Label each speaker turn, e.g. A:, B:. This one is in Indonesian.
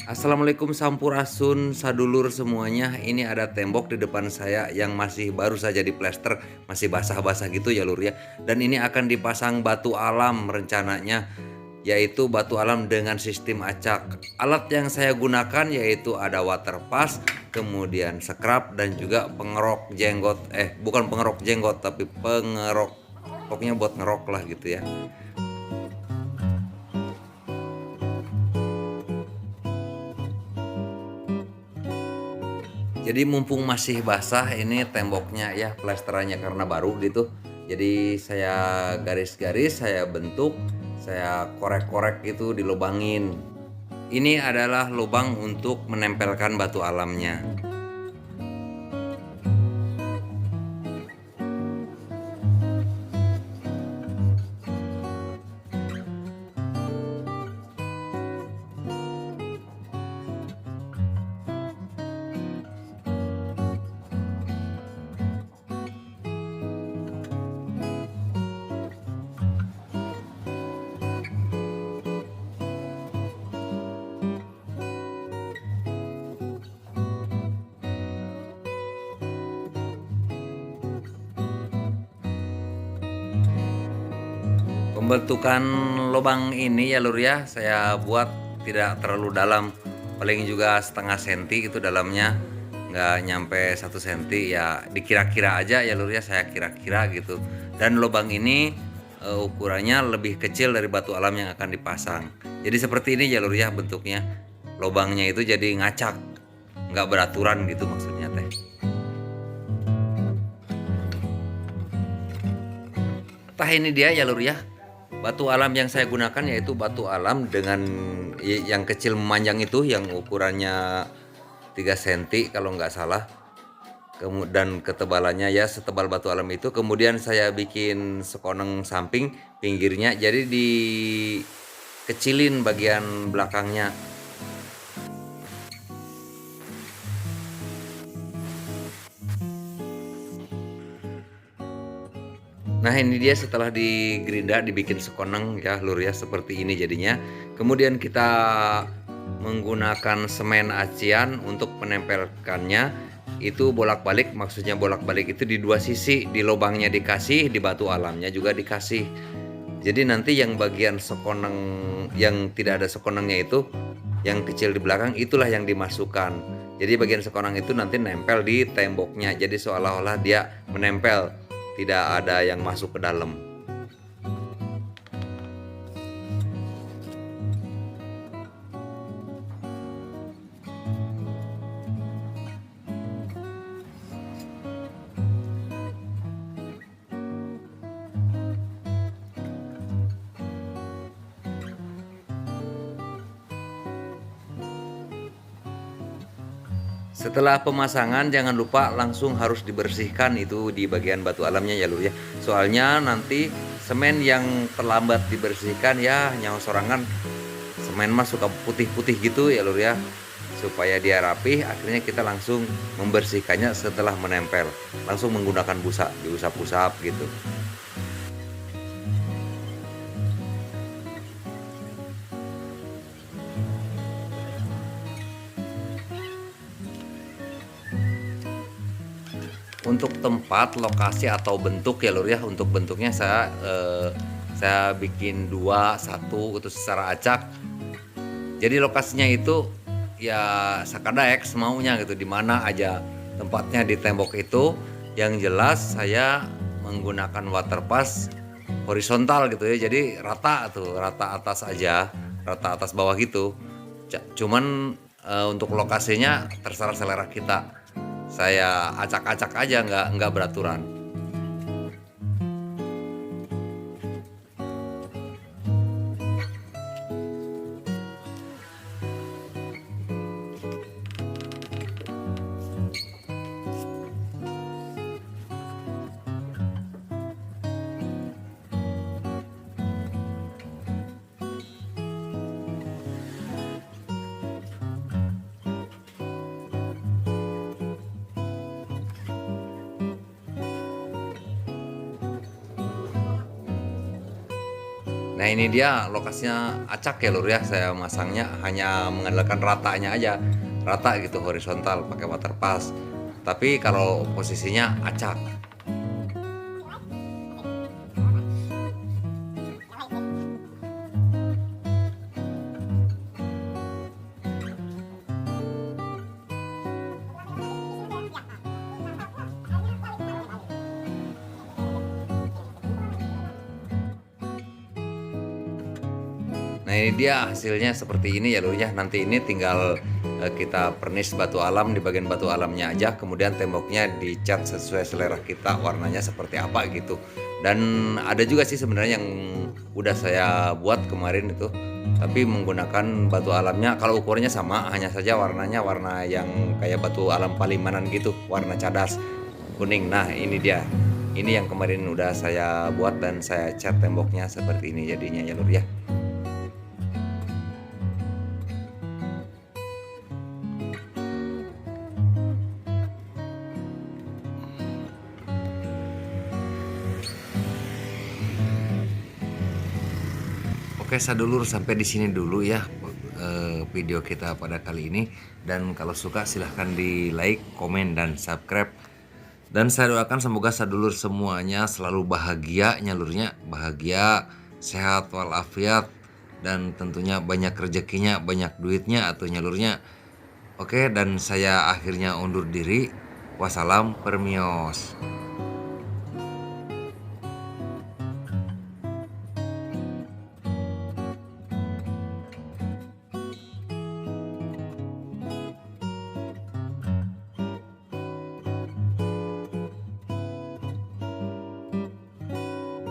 A: Assalamualaikum sampurasun sadulur semuanya. Ini ada tembok di depan saya yang masih baru saja diplester, masih basah-basah gitu ya lur ya. Dan ini akan dipasang batu alam rencananya, yaitu batu alam dengan sistem acak. Alat yang saya gunakan yaitu ada water pass, kemudian scrub dan juga pengerok jenggot. Bukan pengerok jenggot tapi pengerok, pokoknya buat ngerok lah gitu ya. Jadi mumpung masih basah ini temboknya ya, plesterannya karena baru gitu. Jadi saya garis-garis, saya bentuk, saya korek-korek gitu dilubangin. Ini adalah lubang untuk menempelkan batu alamnya. Pembentukan lubang ini ya lur ya, saya buat tidak terlalu dalam, paling juga setengah senti itu dalamnya, nggak nyampe 1 senti ya, dikira-kira aja ya lur ya, saya kira-kira gitu. Dan lubang ini ukurannya lebih kecil dari batu alam yang akan dipasang. Jadi seperti ini ya lur ya bentuknya, lubangnya itu jadi ngacak, nggak beraturan gitu maksudnya teh. Tah ini dia ya lur ya. Batu alam yang saya gunakan yaitu batu alam dengan yang kecil memanjang itu, yang ukurannya 3 cm kalau nggak salah. Dan ketebalannya ya setebal batu alam itu. Kemudian saya bikin sekoneng samping pinggirnya, jadi dikecilin bagian belakangnya. Nah ini dia setelah digerinda, dibikin sekoneng ya lur ya, seperti ini jadinya. Kemudian kita menggunakan semen acian untuk menempelkannya. Itu bolak-balik, maksudnya bolak-balik itu di dua sisi, di lubangnya dikasih, di batu alamnya juga dikasih. Jadi nanti yang bagian sekoneng yang tidak ada sekonengnya itu, yang kecil di belakang itulah yang dimasukkan. Jadi bagian sekoneng itu nanti nempel di temboknya, jadi seolah-olah dia menempel, tidak ada yang masuk ke dalam. Setelah pemasangan jangan lupa langsung harus dibersihkan itu di bagian batu alamnya ya lur ya. Soalnya nanti semen yang terlambat dibersihkan ya nyawa sorangan, semen mah suka putih-putih gitu ya lur ya. Supaya dia rapih, akhirnya kita langsung membersihkannya setelah menempel. Langsung menggunakan busa, diusap-usap gitu. Untuk tempat, lokasi atau bentuk ya lur ya, untuk bentuknya saya bikin dua, satu itu secara acak. Jadi lokasinya itu ya sakadaek semaunya gitu, di mana aja tempatnya di tembok itu. Yang jelas saya menggunakan water pass horizontal gitu ya, jadi rata tuh, rata atas aja, rata atas bawah gitu. Cuman untuk lokasinya terserah selera kita, saya acak-acak aja, nggak beraturan. Nah ini dia lokasinya acak ya lur ya, saya masangnya hanya mengandalkan ratanya aja, rata gitu horizontal pakai water pass. Tapi kalau posisinya acak. Nah ini dia hasilnya seperti ini ya lur ya. Nanti ini tinggal kita pernis batu alam di bagian batu alamnya aja. Kemudian temboknya dicat sesuai selera kita warnanya seperti apa gitu. Dan ada juga sih sebenarnya yang udah saya buat kemarin itu. Tapi menggunakan batu alamnya kalau ukurannya sama, hanya saja warnanya warna yang kayak batu alam Palimanan gitu, warna cadas kuning. Nah ini dia. Ini yang kemarin udah saya buat dan saya cat temboknya seperti ini jadinya ya lur ya. Oke, sadulur sampai di sini dulu ya video kita pada kali ini. Dan kalau suka silahkan di like, komen, dan subscribe. Dan saya doakan semoga sadulur semuanya selalu bahagia nyalurnya, bahagia, sehat walafiat, dan tentunya banyak rezekinya, banyak duitnya atau nyalurnya. Oke, dan saya akhirnya undur diri. Wassalam permios.